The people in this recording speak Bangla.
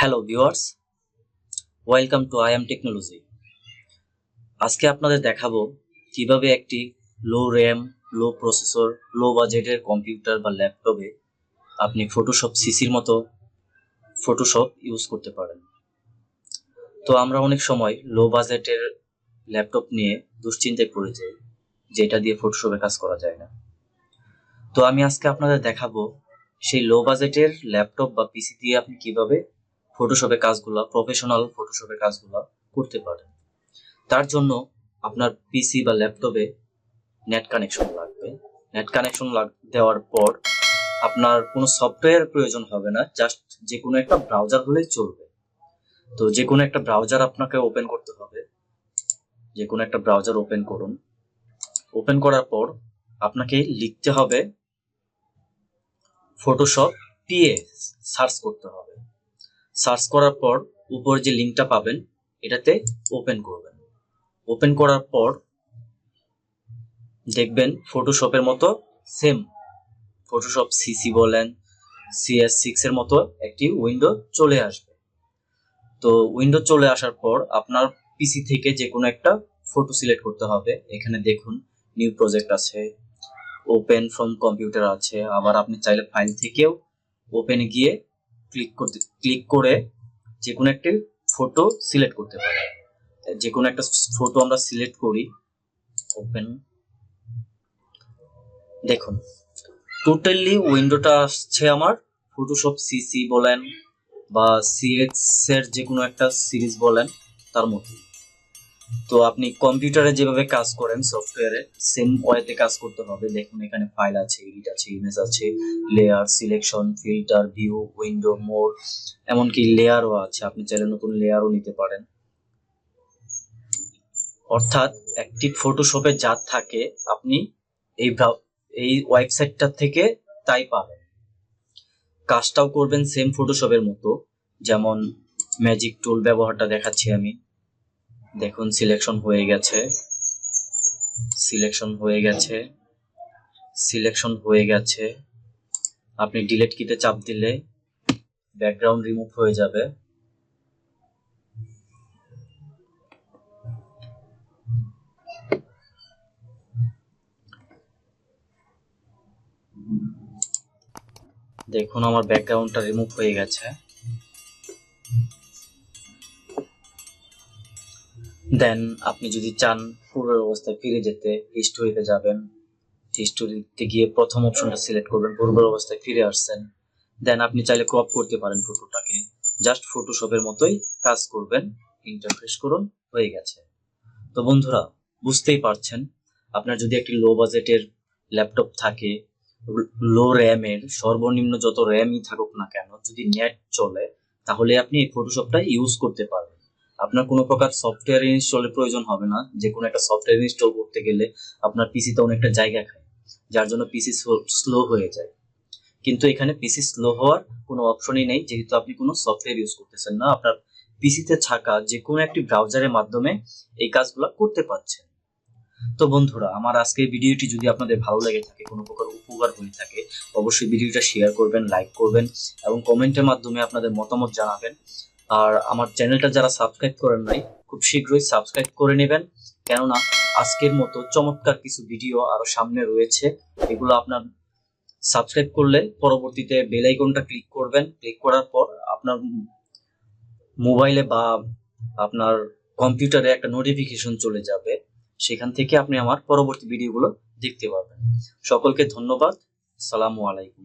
Hello viewers, welcome to I am technology. আজকে আপনাদের দেখাবো কিভাবে একটি লো র্যাম, লো প্রসেসর, লো বাজেটের কম্পিউটার বা ল্যাপটপে আপনি ফটোশপ সিসির মতো ফটোশপ ইউজ করতে পারেন। তো আমরা অনেক সময় লো বাজেটের ল্যাপটপ নিয়ে দুশ্চিন্তায় পড়ে যাই, যেটা দিয়ে ফটোশপে কাজ করা যায় না। তো আমি আজকে আপনাদের দেখাবো সেই লো বাজেটের ল্যাপটপ বা পিসি দিয়ে আপনি কিভাবে ফটোশপের কাজগুলা, প্রফেশনাল ফটোশপের কাজগুলা করতে পারেন। তার জন্য আপনার পিসি বা ল্যাপটপে নেট কানেকশন লাগবে। নেট কানেকশন দেওয়ার পর আপনার কোনো সফটওয়্যার প্রয়োজন হবে না, জাস্ট যে কোনো একটা ব্রাউজার হলেই চলবে। তো যে কোনো একটা ব্রাউজার আপনাকে ওপেন করতে হবে। যে কোনো একটা ব্রাউজার ওপেন করুন। ওপেন করার পর আপনাকে লিখতে হবে ফটোশপ পিএ, সার্চ করতে হবে। সার্চ করার পর উপর যে লিঙ্কটা পাবেন এটাতে ওপেন করবেন। ওপেন করার পর দেখবেন ফটোশপের মতো সেম ফটোশপ সিসি বলেন, CS6 এর মতো একটি উইন্ডো চলে আসবে। তো উইন্ডো চলে আসার পর আপনার পিসি থেকে যে কোনো একটা ফটো সিলেক্ট করতে হবে। এখানে দেখুন নিউ প্রজেক্ট আছে, ওপেন ফ্রম কম্পিউটার আছে, আবার আপনি চাইলে ফাইল থেকেও ওপেনে গিয়ে ক্লিক করে যে কোনো একটি ফটো সিলেক্ট করতে পারেন। যে কোনো একটা ফটো আমরা সিলেক্ট করি, ওপেন। দেখুন টোটালি উইন্ডোটা আসছে আমার ফটোশপ সিসি বলেন বা সিএক্স এর যে কোনো একটা সিরিজ বলেন তার মধ্যে। তো আপনি কম্পিউটারে যেভাবে কাজ করেন সফটওয়্যারে সেম ওয়েতে কাজ করতে হবে। দেখুন এখানে ফাইল আছে, এডিট আছে, ইমেজ আছে, layer, selection, filter, view, window, mode, এমনকি লেয়ারও আছে। আপনি চাইলে নতুন লেয়ারও নিতে পারেন। অর্থাৎ একটি ফটোশপে যা থাকে আপনি এই ওয়েবসাইটটা থেকে তাই পাবেন। কাজটাও করবেন সেম ফটোশপের মতো, যেমন ম্যাজিক টুল ব্যবহারটা দেখাচ্ছি আমি। দেখুন সিলেকশন হয়ে গেছে, সিলেকশন হয়ে গেছে, সিলেকশন হয়ে গেছে। আপনি ডিলিট কিতে চাপ দিলে ব্যাকগ্রাউন্ড রিমুভ হয়ে যাবে। দেখুন আমার ব্যাকগ্রাউন্ডটা রিমুভ হয়ে গেছে। দেন আপনি যদি চান পূর্বের অবস্থায় ফিরে যেতে, হিস্টোরিতে যাবেন। হিস্টোরিতে গিয়ে প্রথম অপশনটা সিলেক্ট করবেন, পূর্বের অবস্থায় ফিরে আসছেন। দেন আপনি চাইলে ক্রপ করতে পারেন ফটোটাকে, জাস্ট ফটোশপের মতোই কাজ করবেন। ইন্টারফেস করুন, হয়ে গেছে। তো বন্ধুরা বুঝতেই পারছেন, আপনার যদি একটি লো বাজেটের ল্যাপটপ থাকে, লো র্যামের, সর্বনিম্ন যত র্যামই থাকুক না কেন, যদি নেট চলে তাহলে আপনি এই ফটোশপটা ইউজ করতে পারবেন। আপনার কোনো প্রকার সফটওয়্যার ইনস্টলের প্রয়োজন হবে না। যে কোনো একটা সফটওয়্যার ইনস্টল করতে গেলে আপনার পিসিতে অনেকটা জায়গা খায়, যার জন্য পিসি স্লো হয়ে যায়। কিন্তু এখানে পিসি স্লো হওয়ার কোনো অপশনই নেই, যেহেতু আপনি কোনো সফটওয়্যার ইউজ করতেছেন না। আপনার পিসিতে থাকা যে কোনো একটি ব্রাউজারের মাধ্যমে এই কাজগুলো করতে পারছেন। তো বন্ধুরা আমার আজকের ভিডিওটি যদি আপনাদের ভালো লেগে থাকে, কোনো প্রকার উপকার হয়ে থাকে, অবশ্যই ভিডিওটা শেয়ার করবেন, লাইক করবেন এবং কমেন্টের মাধ্যমে আপনাদের মতামত জানাবেন। আর আমার চ্যানেলটা যারা সাবস্ক্রাইব করেন নাই, খুব শীঘ্রই সাবস্ক্রাইব করে নেবেন, কেননা আজকের মতো চমৎকার কিছু ভিডিও আরো সামনে রয়েছে। এগুলো আপনার সাবস্ক্রাইব করলে পরবর্তীতে বেল আইকনটা ক্লিক করবেন। ক্লিক করার পর আপনার মোবাইলে বা আপনার কম্পিউটারে একটা নোটিফিকেশন চলে যাবে, সেখান থেকে আপনি আমার পরবর্তী ভিডিওগুলো দেখতে পাবেন। সকলকে ধন্যবাদ। আসসালামু আলাইকুম।